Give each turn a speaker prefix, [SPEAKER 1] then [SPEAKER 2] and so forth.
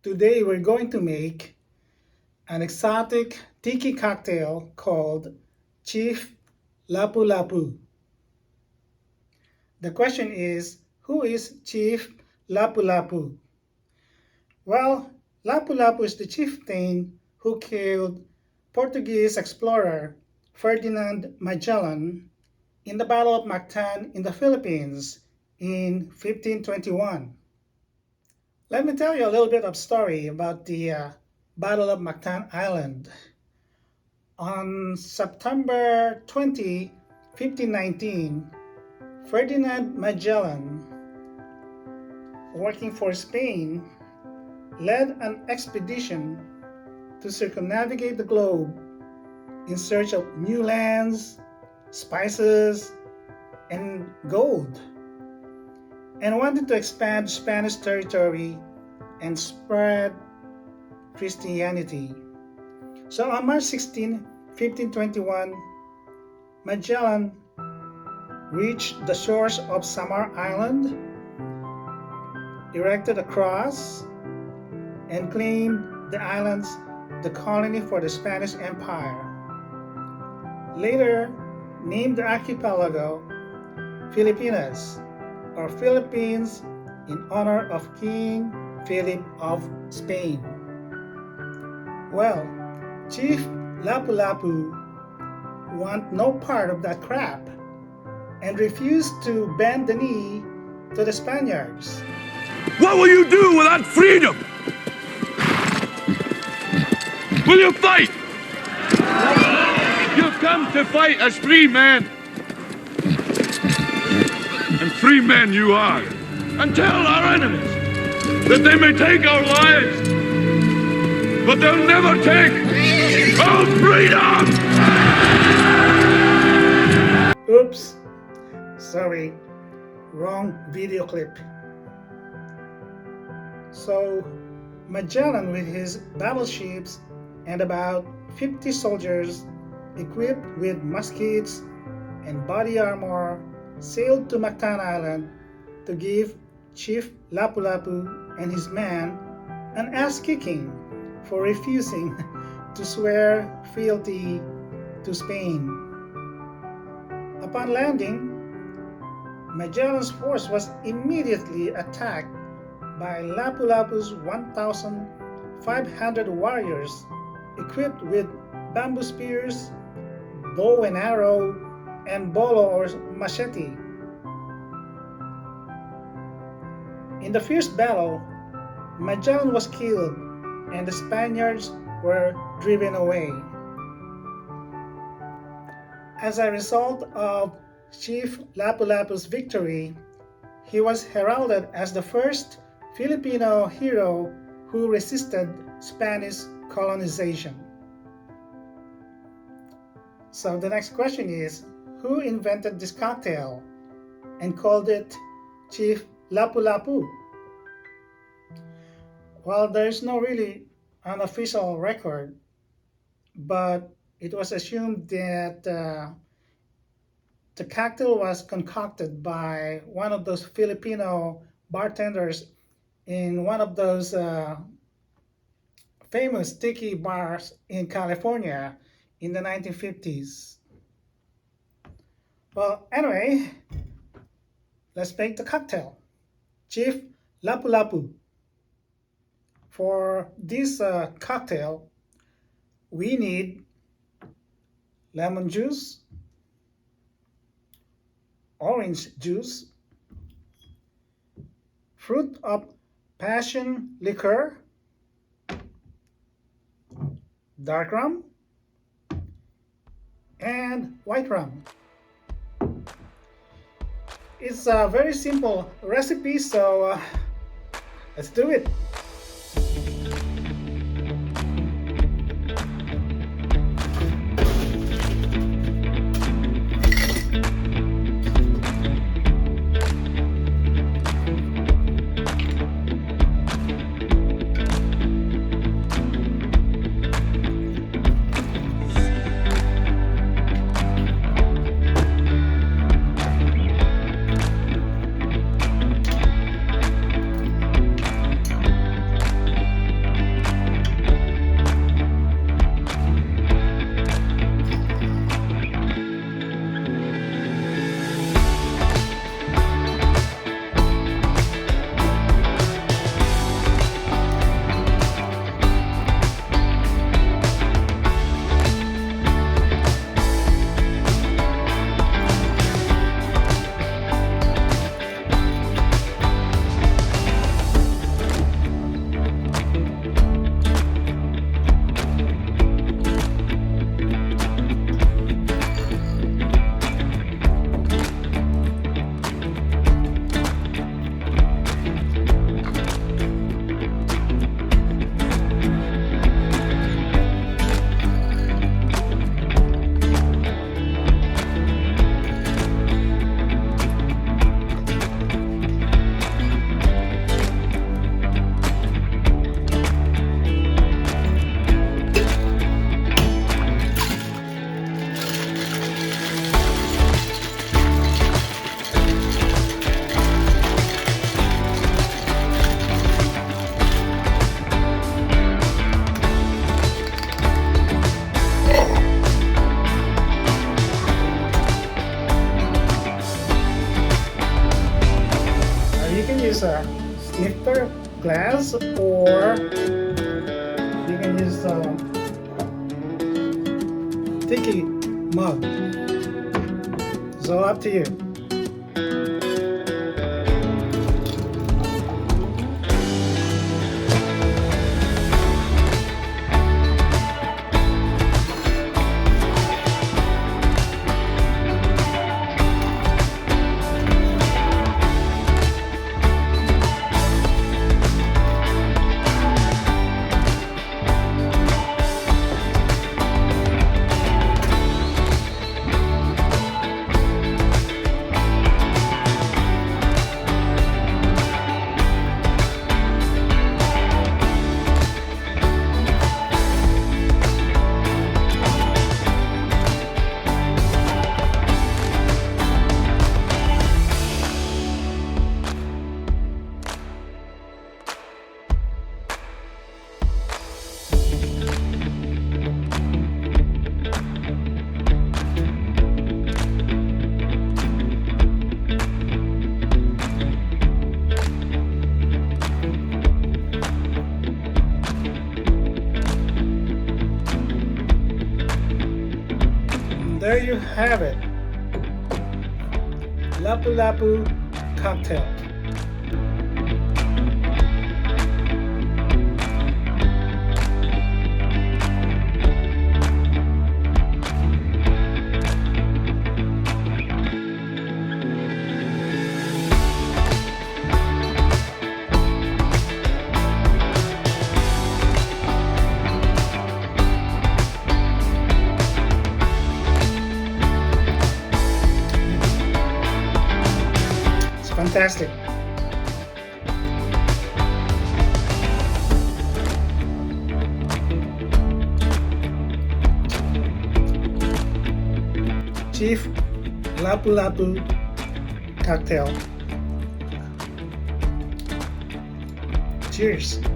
[SPEAKER 1] Today we're going to make an exotic Tiki cocktail called Chief Lapu Lapu. The question is, who is Chief Lapu Lapu? Well, Lapu Lapu is the chieftain who killed Portuguese explorer Ferdinand Magellan in the Battle of Mactan in the Philippines in 1521. Let me tell you a little bit of story about the Battle of Mactan Island. On September 20, 1519, Ferdinand Magellan, working for Spain, led an expedition to circumnavigate the globe in search of new lands, spices, and gold, and wanted to expand Spanish territory and spread Christianity. So on March 16, 1521, Magellan reached the shores of Samar Island, erected a cross, and claimed the islands the colony for the Spanish Empire. Later named the archipelago Filipinas, or Philippines, in honor of King Philip of Spain. Well, Chief Lapu Lapu want no part of that crap and refused to bend the knee to the Spaniards.
[SPEAKER 2] What will you do without freedom? Will you fight? You've come to fight as free men. And free men you are. And tell our enemies that they may take our lives, but they'll never take our freedom!
[SPEAKER 1] Oops, sorry, wrong video clip. So Magellan with his battleships and about 50 soldiers equipped with muskets and body armor sailed to Mactan Island to give Chief Lapu Lapu and his men an ass-kicking for refusing to swear fealty to Spain. Upon landing, Magellan's force was immediately attacked by Lapu Lapu's 1,500 warriors equipped with bamboo spears, bow and arrow, and bolo or machete. In the fierce battle, Magellan was killed and the Spaniards were driven away. As a result of Chief Lapu Lapu's victory, he was heralded as the first Filipino hero who resisted Spanish colonization. So the next question is, who invented this cocktail and called it Chief Lapu Lapu? Well, there is no really an official record, but it was assumed that the cocktail was concocted by one of those Filipino bartenders in one of those famous Tiki bars in California in the 1950s. Well, anyway, let's make the cocktail. Chief Lapu Lapu. For this cocktail, we need lemon juice, orange juice, fruit of passion liqueur, dark rum, and white rum. It's a very simple recipe, so let's do it. glass or you can use the Tiki mug. It's all up to you. There you have it. Lapu Lapu Cocktail. Fantastic. Chief Lapu Lapu Cocktail. Cheers.